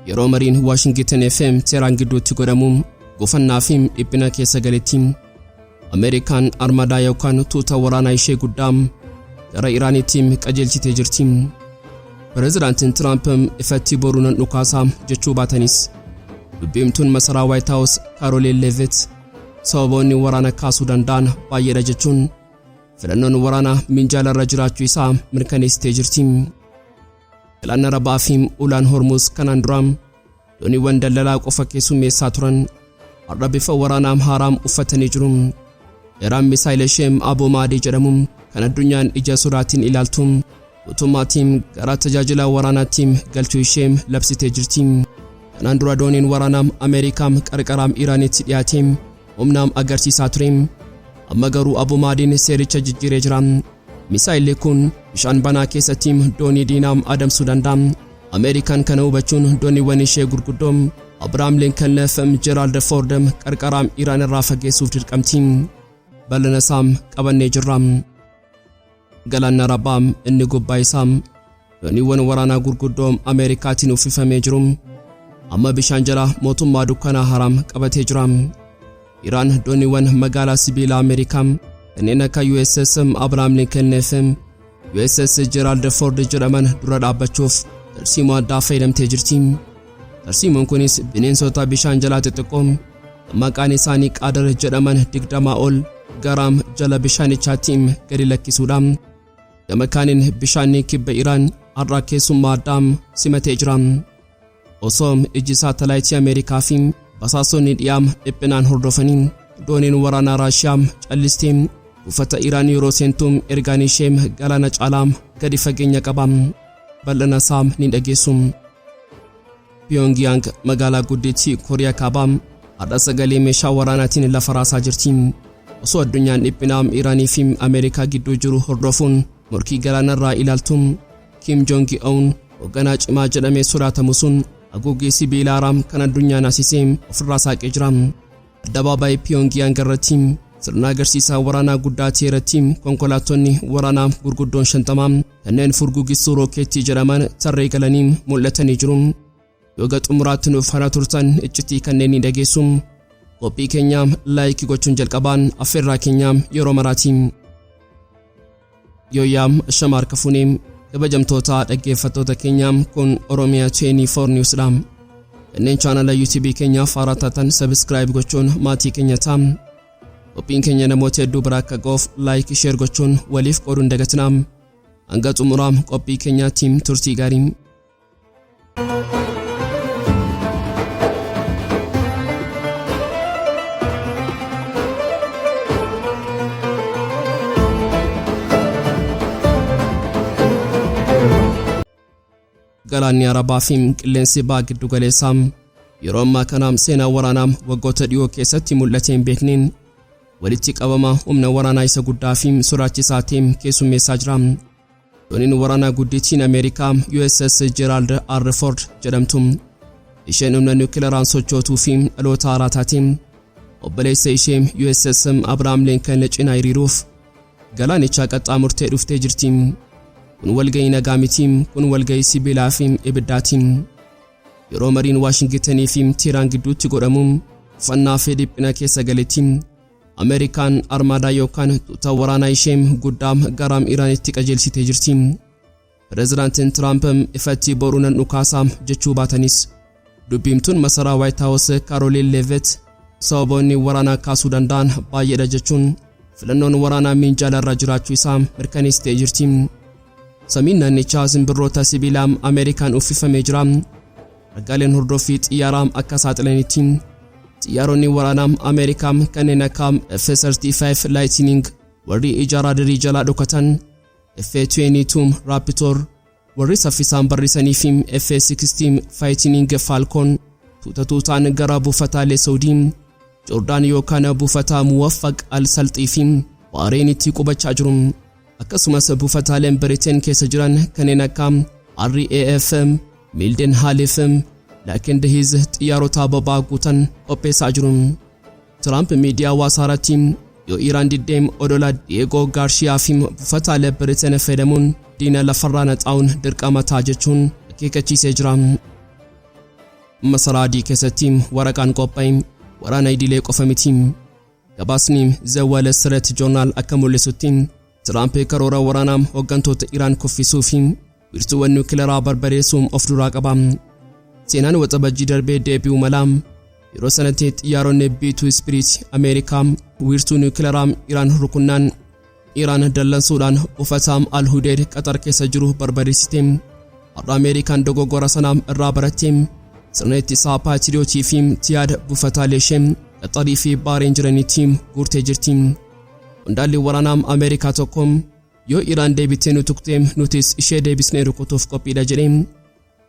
yeroo mariin Washington FM Teheraan gidduutti godhamu gofannaa fi dhiphina keessa galetti Ameerikaan armadaa yookaan tuuta waraanaa ishee guddaa gara Iraanitti qajeelchitee jirti. Pireezidaantiin Trump ifatti boruun dhukaasaa jechuu baatanis dubbiimtuun masaraa White House Caroline Leavitt sababoonni waraana kaasuu danda'an baay'eedha jechuun filannoon waraanaa minjaalarra jiraachuu isaa mirkaneessitee jirti. Galaana Arabaa fi Hulaa Hormuz kanaan dura dooniiwwan daldalaa qofa keessummeessaa turan har'a bifa waraanaa haaraam uffatanii jiru. Iraan Misaa'ela Abu Mahdi jedhamu kan addunyaan ija sodaatiin ilaaltu mootummaatiin gara tajaajila waraanaatti galchuu ishee labsitee jirti. Kanaan dura dooniin waraanaa Ameerikaa qarqara Iraanitti dhiyaatee humna agarsiisaa ture. Amma garuu Abu Mahdiin seericha jijjiiree jira. Misaa'illi kun bishaan banaa keessatti doonii diinaa adamsuu danda'a. Ameerikaan kana hubachuun dooniiwwan ishee gurguddoo Abraham Lincoln fi Gerald Ford qarqara Iraan irraa fageessuuf dirqamti. Bal'ina isaa qabannee jirra. Galaana Arabaa inni gubbaa isaa dooniiwwan waraanaa gurguddoo Ameerikaatiin uffifamee jiru. Amma bishaan jala mootummaa dukkanaa Har'a qabatee jira. Iraan dooniiwwan magaalaa sibiilaa Ameerikaa kanneen akka USS Abraham Lincoln fi USS Gerald Ford jedhaman dura dhaabbachuuf tarsiimoo addaa fayyadamtee jirti. Tarsiimoon kunis bineensota bishaan jalaa xixiqqoo maqaan isaanii Ghadir jedhaman 20 ol garam jala bishaanichaatti gadi lakkisuudha. Gama kaaniin bishaan kibba Iraan Har'a keessummaa addaa simatee jira. Osoo iji saatalaayitii Ameerikaa fi basaasonni dhiyaam dhiphinaan hordofanii dooniin waraanaa Raashiyaa callistee buufata Iraan yeroo seentuun ergaan ishee Galaana Jalaa gadi fageenya qaba. Bal'ina isaa ni dhageessu. Pyongyang magaalaa guddittii Kooriyaa Kaabaa har'a sagalee meeshaa waraanaatiin lafa raasaa jirti. Osoo addunyaan dhiphinaa Iraanii fi Ameerikaa gidduu jiru hordofuun morkii galaanarraa ilaaltu Kim Jong Un hoogganaa cimaa jedhamee sodaatamu sun haguuggii sibiilaa Araam kan addunyaan asisee ofirraa saaqee jira. Addabaabaayii Pyongyang irratti sirna agarsiisaa waraanaa guddaa ta'e irratti konkolaattonni waraanaa gurguddoon 50 kanneen furguggissuu rookeettii jedhaman tarree galanii mul'atanii jiru. Yoga xumuraatti nuuf hana turtan iccitii kanneen ni dhageessu. Qophii keenya laayikii gochuun jalqabaan affeerraa keenya yeroo maraati. Yooyaam shamaar kafuunee kabajamtoota dhaggeeffattoota keenya kun Oromia 24 Newsdha. Kanneen chaanala YouTube keenyaaf haaraa taatan subscribe gochuun maatii keenya ta'aa. Qophiin keenya namoota hedduu bira akka ga'uuf laayikii share gochuun waliif qooduun dagatinaa. Hanga xumuraa qophii keenyaatti turtii gaarii. Galaanni Arabaa fi qilleensi ba'a giddu galeessaa yeroo ammaa kana seenaa waraanaa waggoota dhiyoo keessatti mul'atee hin beekneen walitti qabama humna waraanaa isa guddaa fi sodaachisaa ta'e keessummeessaa jira. Dooniin waraanaa guddittiin Ameerikaa USS Gerald R. Ford jedhamtu isheen humna niwukileeraan sochootuu fi dhaloota haaraa taate obboleessa ishee USS Abraham Lincoln cinaa hiriiruuf galaanicha qaxxaamurtee dhuftee jirti. Kun walga'ii nagaa miti, kun walga'ii sibiilaa fi ibiddaati. Yeroo mariin Washington fi Teheraan gidduutti godhamu uffannaa fi dhiphina keessa galetti Ameerikaan armadaa yookaan tuuta waraanaa ishee guddaa gara Iraanitti qajeelchitee jirti. Pireezidaantiin Trump ifatti boruun dhukaasaa jechuu baatanis dubbiimtuun masaraa White House Caroline Leavitt sababoonni waraanaa kaasuu danda'an baay'eedha jechuun filannoon waraanaa minjaalarra jiraachuu isaa mirkaneessitee jirti. Samiin naannichaa simbirroota sibiilaa Ameerikaan uffifamee jira. Ragaaleen hordoffii xiyyaaraa akka saaxilanitti xiyyaaronni waraanaa Ameerikaa kanneen akka F-35 Lightning warri ija raadarii jalaa dhokatan, F-22 Raptor warri saffisaan barrisanii fi F-16 Fighting Falcon tuutaan gara buufataalee Saudii, Joordaan yookaan buufataa Muwaffaq al-Salxii fi Bahreenitti qubachaa jiru. Akkasumas buufataaleen Britain keessa jiran kanneen akka RAF, Milden Halif, laakiin hiz xiyyaarota boba'aa guutan qopheessaa jiru. Trump miidiyaa waasaarratti yoo Iraan diddeem odola Diego Garcia fi buufataalee Britain fayyadamuun diina lafarraa naxaa'uun dirqama ta'a jechuun akeekkachiisee jira. masaraa adii keessatti waraqaan qophaa'e waraana idilee qofa miti. Gabaasni The Wall Street Journal akka mul'isutti Trump karoora waraanaa hooggantoota Iraan kuffisuu fi wiirtuuwwan niwukileeraa barbadeessuun of duraa qaba. Seenaan waxabajjii darbee deebi'uu mala. Yeroo sanatti xiyyaaronni B2 Spirit Ameerikaa wiirtuu niwukileeraa Iraan rukunnaan Iraan dallansuudhaan buufata Al-Hudeed Qatar keessa jiru barbadeessite. Har'a Ameerikaan dogoggora sana irraa baratte sirna ittisaa Paatriyootii fi Tiyaad buufataalee ishee Qaxarii fi Baareen jiranitti guurtee jirti. Qondaalli waraanaa Ameerikaa tokko yoo Iraan deebitee nu tuqxe nutis ishee deebisnee rukutuuf qophiidha jedhe.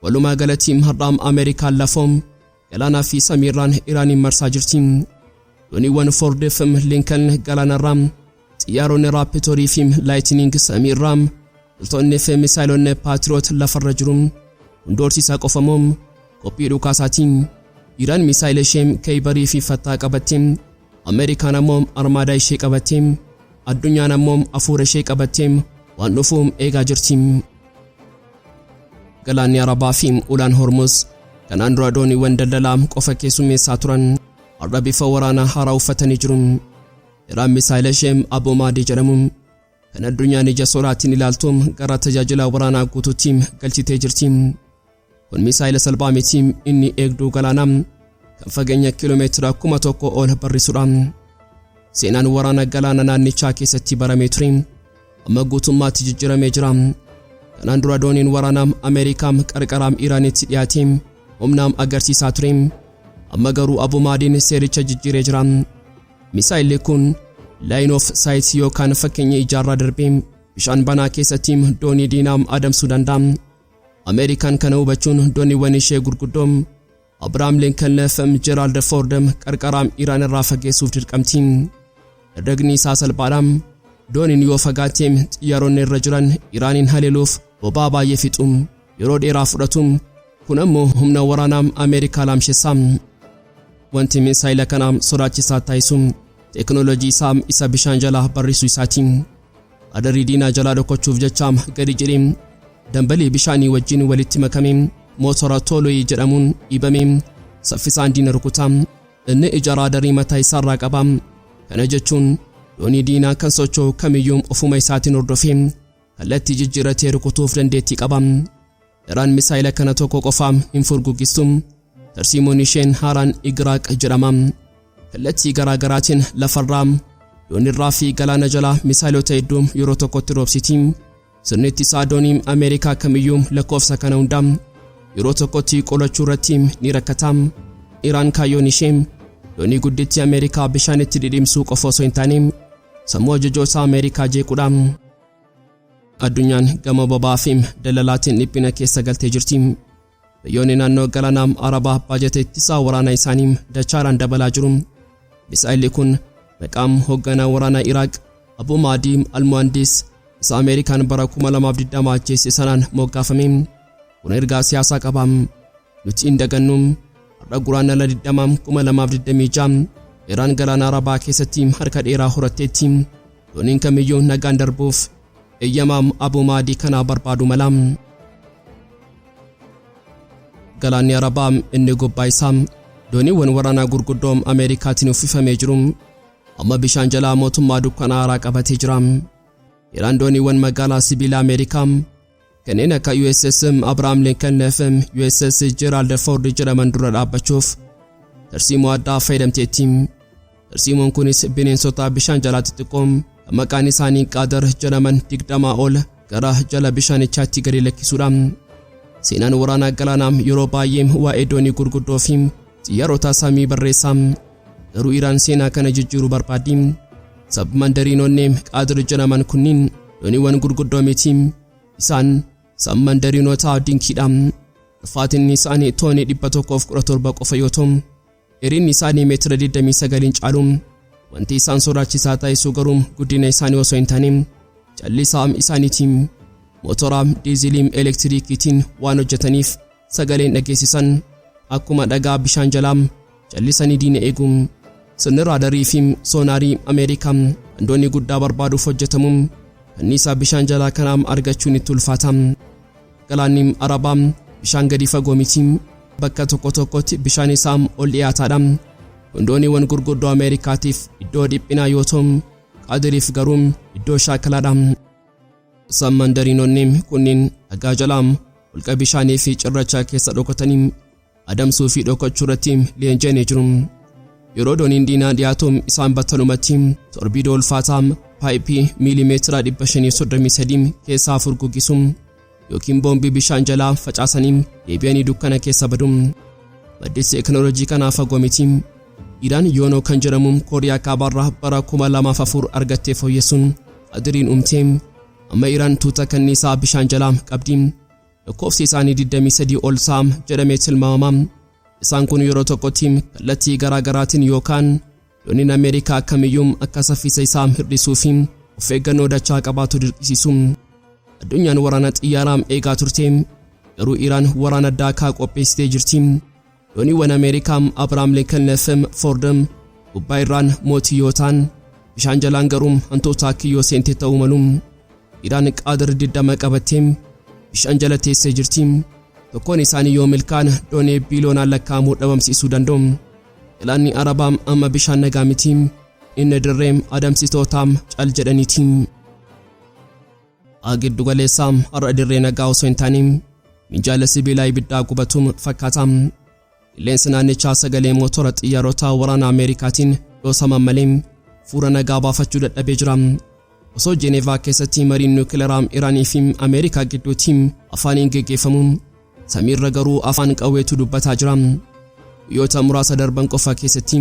Walumaa galatti har'a Ameerikaan lafoom galaanaa fi samiirraan Iraaniin marsaa jirti. Dooniiwwan Ford Lincoln galaanarraa xiyyaaronni Raapitorii fi Laayitining samiirraa loltoonni fi misaa'ilonni Paatriyoot lafarra jiru. Hundoorsiisaa qofamoo qophii dhukaasaatiin Iraan misaa'ila ishee Kaybarii fi Fattaa qabatte. Ameerikaan ammoo armaadaa ishee qabatte. Addunyaan ammoo afuura ishee qabatte waan dhufuuf eegaa jirti. Galaanni Arabaa fi Hulaan Hormuz kanaan dura dooniiwwan daldalaa qofa keessummeessaa turan har'a bifa waraanaa haaraa uffatanii jiru. Iraan misaa'ila ishee Abu Mahdi jedhamu kan addunyaan ija sodaatiin ilaaltu gara tajaajila waraanaa guutuutti galchitee jirti. Kun misaa'ila salphaa miti inni eegduu galaanaa kan fageenya kiiloomeetira 1,000 ol barrisudha. Seenaan waraana galaana naannichaa keessatti baramee ture amma guutummaatti jijjiiramee jira. Kanaan dura dooniin waraanaa Ameerikaa qarqara Iraanitti dhiyaate humna agarsiisaa ture. Amma garuu Abu Mahdiin seericha jijjiiree jira. Misaa'illi kun line of sight yookaan fakkeenya ijaarraa darbee bishaan banaa keessatti doonii diinaa adamsuu danda'a. Ameerikaan kana hubachuun dooniiwwan ishee gurguddoo Abraham Lincoln fi Gerald Ford qarqara Iraan irraa fageessuuf dirqamti. Dagni isaa salphaadha. Dooniin yoo fagaatee xiyyaaronni irra jiran Iraaniin haleeluuf bobaa baay'ee fixu yeroo dheeraa fudhatu. Kun ammoo humna waraanaa Ameerikaa laamsheessa. Wanti misaa'ila kana sodaachisaa taasisu teknoolojii isaa isa bishaan jalaa barrisuu isaati. Adarii diinaa jalaa dhokachuuf jecha gadi jedhee dambalii bishaanii wajjin walitti makame mootora Tolooyii jedhamuun dhiibame saffisaan diina rukuta. Inni ija raadarii mataa isaarraa qaba. Kana jechuun doonii diinaa kan socho'u kamiyyuu ofuma isaatiin hordofee kallattii jijjiiratee rukutuuf dandeettii qaba. Iraan misaa'ila kana tokko qofaam hin furguggistu. Tarsiimoon isheen haaraan Igraaq jedhama. Kallattii garaagaraatiin lafarraa doonirraa fi galaana jalaa misaa'ilota hedduu yeroo tokkotti roobsiti. Sirni ittisaa doonii Ameerikaa kamiyyuu lakkoofsa kana hundaa yeroo tokkotti qolachuu irratti ni rakkata. Iraan kaayyoon ishee doonii gudditti Ameerikaa bishaanitti dhidhimsuu qofa osoo hin taane sammuu ajajjoota Ameerikaa jeequudha. Addunyaan gama boba'aa fi dalalaatiin dhiphina keessa galtee jirti. Biyyoonni naannoo Galaana Arabaa baajata ittisaa waraanaa isaanii dachaadhaan dabalaa jiru. Misaa'illi kun maqaan hoogganaa waraanaa Iraaq Abu Mahdi al-Muhandis isa Ameerikaan bara 2020 ajjeese sanaan moggaafame. Kun ergaa siyaasaa qaba. Nuti hin dagannu. Har'a guraandhala 2026 Iraan Galaana Arabaa keessatti harka dheeraa horatteetti. Dooniin kamiyyuu nagaan darbuuf eeyyamaam Abu Mahdi kana barbaadu mala. Galaanni Arabaa inni gubbaa isaa dooniiwwan waraanaa gurguddoo Ameerikaatiin uffifamee jiru. Amma bishaan jalaa mootummaa dukkanaa Har'a qabatee jira. Iraan dooniiwwan magaalaa sibiila Ameerikaa kanneen akka USS Abraham Lincoln fi USS Gerald Ford jedhaman dura dhaabbachuuf tarsiimoo addaa fayyadamteetti. Tarsiimoon kunis bineensota bishaan jalaa xixiqqoo maqaan isaanii Ghadir jedhaman 20 ol gara jala bishaanichaatti gadi lakkisuudha. Seenaan waraanaa galaanaa yeroo baay'ee waa'ee doonii gurguddoo fi xiyyaarota samii barreessa. Garuu Iraan seenaa kana jijjiiruu barbaaddi. Submarinoonni Ghadir jedhaman kunniin dooniiwwan gurguddoo miti. Isaan submarinota dinkiidha. Ulfaatinni isaanii toonii 117 qofa yoo ta'u, dheerinni isaanii meetira 29 caalu. Wanti isaan sodaachisaa taasisu garuu guddina isaanii osoo hin taane callisaa isaaniitiin. Mootora diizilii elektirikiitiin waan hojjetaniif sagaleen dhageessisan akkuma dhagaa bishaan jalaa callisanii diina eegu. Sirni raadarii fi soonaarii Ameerikaa doonii guddaa barbaaduuf hojjetamu anniisaa bishaan jalaa kanaa argachuun itti ulfaata. Galaanni Arabaa bishaan gadi fagoo miti. bakka tokko tokkotti bishaan isaa ol dhiyaataadha. Dooniiwwan gurguddoo Ameerikaatiif iddoo dhiphinaa yoo ta'u, Ghadiriif garuu iddoo shaakalaadha. Submarinoonni kunniin dhagaa jalaa holqa bishaanii fi cirracha keessa dhokatanii adamsuu fi dhokachuu irratti leenji'anii jiru. Yeroo dooniin diinaa dhiyaatu isaan battalumatti torbiidoo ulfaataa paayipii miilimeetira 533 keessaa furguggisu yookiin boombii bishaan jalaa facaasanii deebi'anii dukkana keessa badu. Maddi teekinooloojii kanaa fagoo miti. Iraan yoonoo kan jedhamu Kooriyaa Kaabaarraa bara 2004 argattee fooyyessuun Ghadiriin uumte. Amma Iraan tuuta kanniisaa bishaan jalaa qabdi. Lakkoofsi isaanii 23 ol saam jedhamee tilmaamama. Isaan kun yeroo tokkotti kallattii garaa garaatiin yookaan dooniin Ameerikaa kamiyyuu akka saffisa isaa hir'isuu fi of eeggannoo dachaa qabaatu dirqisiisu. Addunyaan waraana xiyyaaraa eegaa turte. Garuu Iraan waraana daakaa qopheessitee jirti. Dooniiwwan Ameerikaa Abraham Lincoln FM Fordham gubbaa irraan mootii yoo ta'an bishaan jalaan garuu hantoota kiyyoo seentee ta'uu malu. Iraan Ghadir 20 qabattee bishaan jala teessee jirti. Tokkoon isaanii yoo milkaan doonii biiloonaan lakkaa'amuu dhabamsiisuu danda'u. Galaanni Arabaa amma bishaan nagaa miti. Inni dirree adamsitootaa cal jedhaniiti. Giddu galeessaa har'a dirree nagaa osoo hin taane minjaala sibiilaa ibiddaa gubatu fakkaata. Qilleensi naannichaa sagalee mootora xiyyaarota waraana Ameerikaatiin dhoosaman malee fuula nagaa baafachuu dadhabee jira. Osoo Jeenevaa keessatti mariin nuukileeraa Iraanii fi Ameerikaa gidduutti afaaniin geggeeffamu, samiirra garuu afaan qawweetu dubbataa jira. Guyyoota muraasa darban qofa keessatti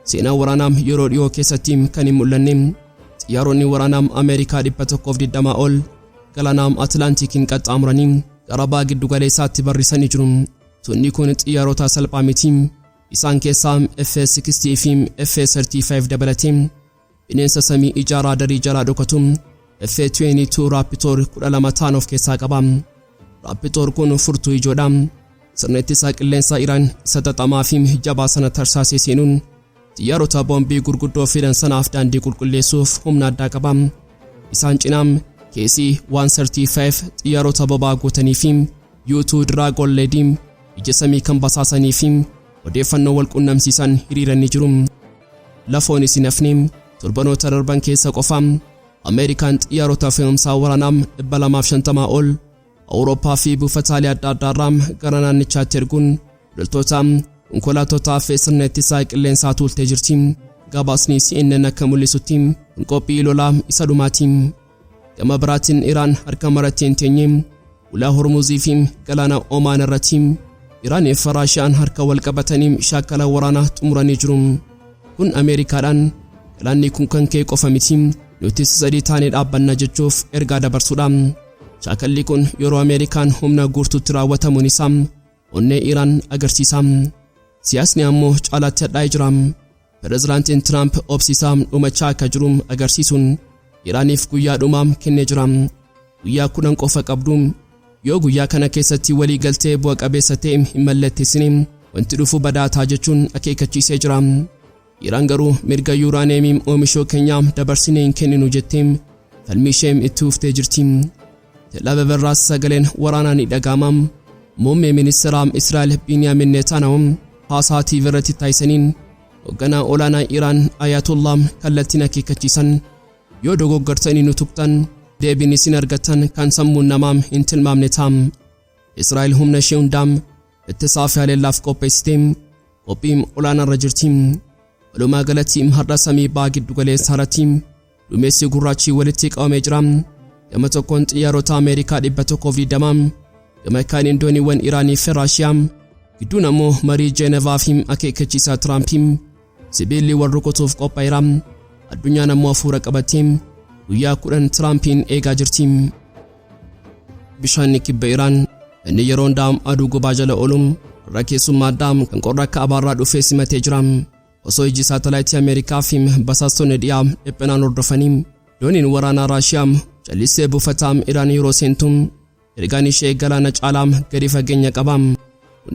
seenaa waraanaa yeroo dhiyoo keessatti kan hin mul'anne xiyyaaronni waraanaa Ameerikaa 120 ol Galaana Atlaantikiin qaxxaamuranii gara giddu galeessaatti barrisanii jiru. Tunni kun xiyyaarota salphaa miti. Isaan keessaa F-60 fi F-35 dabalatee bineensa samii ijaaraa darii jalaa dhokatu F-22 Raptor 12 ta'an of keessaa qaba. Raptor kun furtuu ijoodha. Sirna ittisa qilleensa Iraan isa xaxamaa fi jabaa sana tarsaasee seenuun xiyyaarota boombii gurguddoo fidan sanaaf daandii qulqulleessuuf humna addaa qaba. Isaan cinaa KC-135 xiyyaarota boba'aa guutanii fi U2 Dragon Lady ija samii kan basaasanii fi odeeffannoo wal qunnamsiisan hiriiranii jiru. Lafoon isin hafne torbanoota darban keessa qofa Ameerikaan xiyyaarota fe'umsaa waraanaa 250 ol Awurooppaa fi buufataalee adda addaarraa gara naannichaatti erguun loltoota konkolaattota fi sirna ittisa qilleensaa tuultee jirti. Gabaasni CNN akka mul'isutti qophii lolaa isa dhumaati. Gama biraatiin Iraan harka maratti hin teenye Hulaa Hormuzii fi Galaana Omaan irratti Iraanii fi Raashiyaan harka wal qabatanii shaakala waraanaa xumuranii jiru. Kun Ameerikaadhaan galaanni kun kan kee qofa miti, nuti sadii taanee dhaabbanna jechuuf ergaa dabarsuudha. Shaakalli kun yeroo Ameerikaan humna guutuutti raawwatamuun isaa onnee Iraan agarsiisa. Siyaasni ammoo caalaatti hadhaa'ee jira. Pireezidaantiin Tiraamp obsiisaa dhumachaa akka jiru agarsiisuun Iraaniif guyyaa dhumaa kennee jira. Guyyaa 10 qofa qabdu. Yoo guyyaa kana keessatti walii galtee bu'a qabeessa ta'e hin mallatteessine wanti dhufu badaataa jechuun akeekkachiisee jira. Iraan garuu mirga yuuraaneemii oomishuu keenyaa dabarsinee hin kenninu jettee falmii ishee itti fuftee jirti. Televezyiinii sagaleen waraanaa ni dhaga'ama. Muummee ministeera Israa'el Biniyaamin Netanyahu haasaa TV irratti taasisaniin hoogganaa olaanaa Iraan Ayatollah kallattiin akeekkachiisan yoo dogoggortanii nu tuqxan deebiin isin argattan kan sammuun namaa hin tilmaamne ta'a. Israa'el humna ishee hundaa ittisaaf haleellaaf qopheessitee qophii olaanaarra jirti. Walumaa galatti har'a samii giddu galeessaa irratti duumessi gurraachi walitti qabamee jira. Gama tokkoon xiyyaarota Ameerikaa 120, gama kaaniin dooniiwwan Iraanii fi Raashiyaa, gidduun ammoo marii Jeenevaa fi akeekkachiisaa Tiraamp. Sibiilli wal rukutuuf qophaa'eera. Addunyaan ammoo hafuura qabattee guyyaa 10 Tiraampiin eegaa jirti. Bishaan kibba Iraan inni yeroo hundaa aduu gubaa jala ooluun rakkeessummaa addaa kan qorra akka abaarraa dhufee simatee jira. Osoo iji saatalaayitii Ameerikaa fi basaastonni dhiyaa dhiphinaan hordofanii dooniin waraanaa Raashiyaa callisee buufataa Iraan yeroo seentu ergaan ishee Galaana Jalaa gadi fageenya qaba.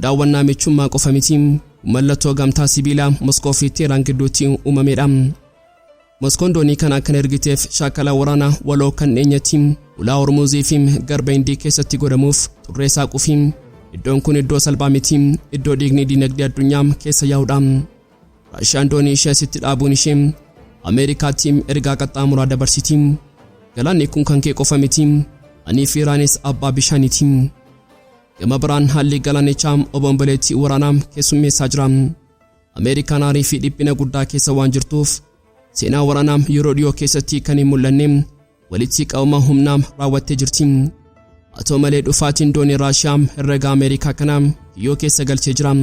Daawwannaa michummaa qofa miti, mallattoo gamtaa sibiilaa Moskoo fi Teheraan gidduutti uumameedha. Moskoon doonii kana kan ergiteef shaakala waraanaa waloo kan dheenyatti Hulaa Hormuzii fi garba Hindii keessatti godhamuuf xurreessaa qufi iddoon kun iddoo salphaa miti, iddoo dhiigni dinagdee addunyaa keessa yaa'udha. Raashiyaan doonii ishee asitti dhaabuun ishee Ameerikaatti ergaa qaxxaamuraa dabarsiti. Galaanni kun kan kee qofa miti, anii fi Iraanis abbaa bishaaniiti. Gama biraan haalli galaanichaa obomboleettii waraanaa keessummeessaa jira. Ameerikaan aarii fi dhiphina guddaa keessa waan jirtuuf seenaa waraanaa yeroo dhiyoo keessatti kan hin mul'anne walitti qabama humnaa raawwattee jirti. Atoo malee dhufaatiin doonii Raashiyaa herrega Ameerikaa kana kiyyoo keessa galchee jira.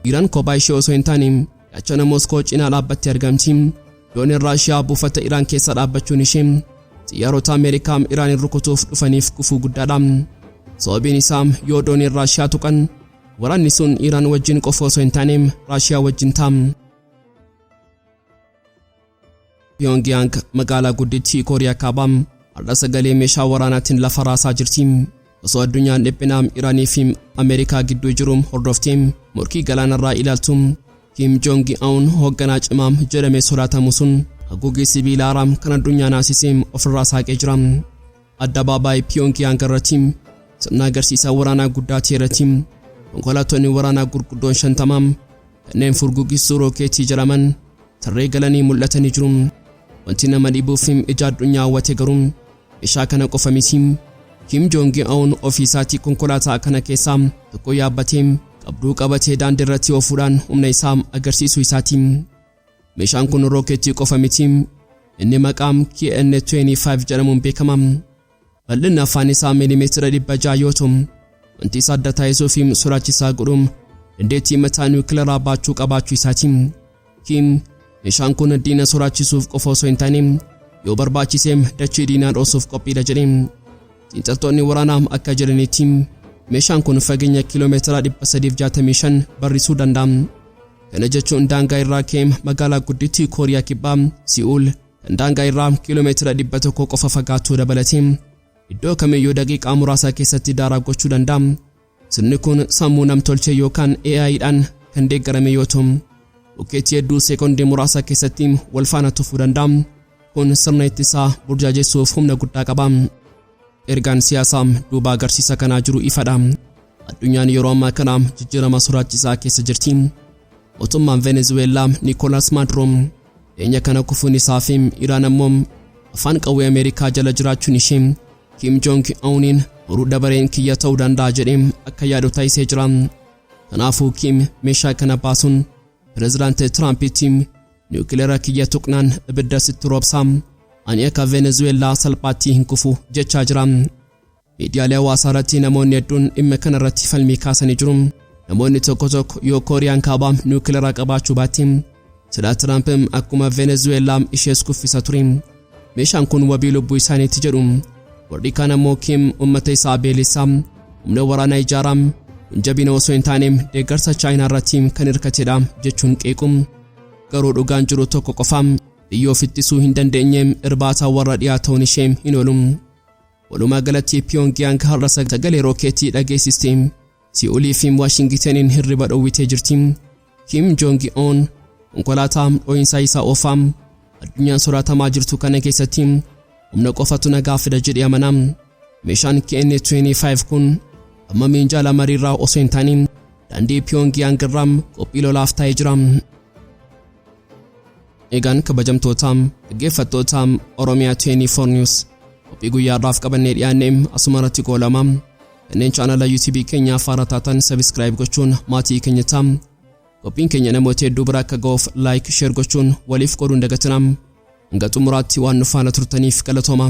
Iraan kophaa ishee osoo hin taane gaachana Moskoo cinaa dhaabbattee argamti. Dooniin Raashiyaa buufata Iraan keessa dhaabbachuun ishee xiyyaarota Ameerikaa Iraan rukutuuf dhufaniif gufuu guddaadha. Sababiin isaa yoo dooniin Raashiyaa tuqan waraanni sun Iraan wajjin qofa osoo hin taane Raashiyaa wajjin ta'a. Pyongyang magaalaa guddittii Kooriyaa Kaabaa har'a sagalee meeshaa waraanaatiin lafa raasaa jirti. Osoo addunyaan dhiphina Iraanii fi Ameerikaa gidduu jiru hordoftee morkii galaanarraa ilaaltu Kim Jong-un hoogganaa cimaa jedhamee sodaatamu sun haguuggii sibiila haaraa kan addunyaa naasisee ofirraa saaqee jira. Addabaabaayii Pyongyang irratti sirna agarsiisa waraanaa guddaa irratti konkolaattonni waraanaa gurguddoon 50 kanneen furguggistuu rookeetii jedhaman tarree galanii mul'atanii jiru. Wanti nama dhibuuf ija addunyaa hawwate garuu meeshaa kana qofa miti. Kim Jong-un ofiisaatii konkolaataa kana keessaa tokko yaabbatee qabduu qabatee daandii irratti oofuudhaan humna isaa agarsiisuu isaati. Meeshaan kun rookeetii qofa miti, inni maqaan KN-25 jedhamuun beekama. Bal'inni afaan isaa miilimeetira 600 yoo ta'u, wanti isa adda taasisuu fi sodaachisaa godhu dandeettii mataa niwukileeraa baachuu qabaachuu isaati. Kim meeshaan kun diina sodaachisuuf qofa osoo hin taane yoo barbaachise dachee diinaa dhoosuuf qophiidha jedhe. Xiinxaltoonni waraanaa akka jedhanitti meeshaan kun fageenya kiiloomeetira 365 barrisuu danda'a. Kana jechuun daangaa irraa ka'ee magaalaa guddittii Kooriyaa Kibbaa Si'uul kan daangaa irraa kiiloomeetira 100 qofa fagaachuu dabalatee iddoo kamiyyuu daqiiqaa muraasa keessatti daaraa gochuu danda'a. Sirni kun sammuu namtolchee yookaan AI'dhaan kan deeggarame yoo ta'u, rookeetii hedduu seekondii muraasa keessatti wal faana tufuu danda'a. Kun sirna ittisaa burjaajessuuf humna guddaa qaba. Ergaan siyaasaa duuba agarsiisa kanaa jiru ifadha. Addunyaan yeroo ammaa kana jijjiirama sodaachisaa keessa jirti. Mootummaan Venezuelaa Nicolas Maduro dhiyeenya kana kufuun isaa fi Iraan ammoo afaan qawwee Ameerikaa jala jiraachuun ishee Kim Jong-uniin boruu dabareen kiyya ta'uu danda'a jedhee akka yaadu taasisee jira. Kanaafuu Kim meeshaa kana baasuun pireezidaantii Tiraampitti niwukileera kiyya tuqnaan ibidda sitti roobsaa ani akka Venezuelaa salphaatti hin kufu jechaa jira. Miidiyaalee hawaasaa irratti namoonni hedduun dhimma kana irratti falmii kaasanii jiru. Namoonni tokko tokko yoo Kooriyaan Kaabaa niwukileera qabaachuu baatte silaa Tiraamp akkuma Venezuelaa ishees kuffisa ture. Meeshaan kun wabii lubbuu isaaniitti jedhu. Warri kaan ammoo Kim uummata isaa beelessaa humna waraanaa ijaaraa jabina osoo hin taane deeggarsa Chaayinaa irratti kan hirkatedha jechuun qeequ. Garuu dhugaan jiru tokko qofa biyya of ittisuu hin dandeenye irbaata warra dhiyaa ta'uun ishee hin oolu. Walumaa galatti Pyongyang har'a sagalee rookeetii dhageessiste Si'uulii fi Waashingitaniin hirriba dhowwitee jirti. Kim Jong-un konkolaataa dho'insaa isaa oofaa addunyaan sodaatamaa jirtu kana keessatti humna qofatu nagaa fida jedhee amana. Meeshaan KN-25 kun amma minjaala mariirraa osoo hin taane daandii Pyongyang irraa qophii lolaaf taa'ee jira. Egaan kabajamtoota dhaggeeffattoota Oromiyaa 24 News qophii guyyaadhaaf qabannee dhiyaanne asuma irratti goolama. Kanneen chaanala YouTube keenyaaf haaraa taatan subscribe gochuun maatii keenya ta'aa. Qophiin keenya namoota hedduu bira akka ga'uuf like share gochuun waliif qooduun dagatinaa. Hanga xumuraatti waan nu faana turtaniif galatooma.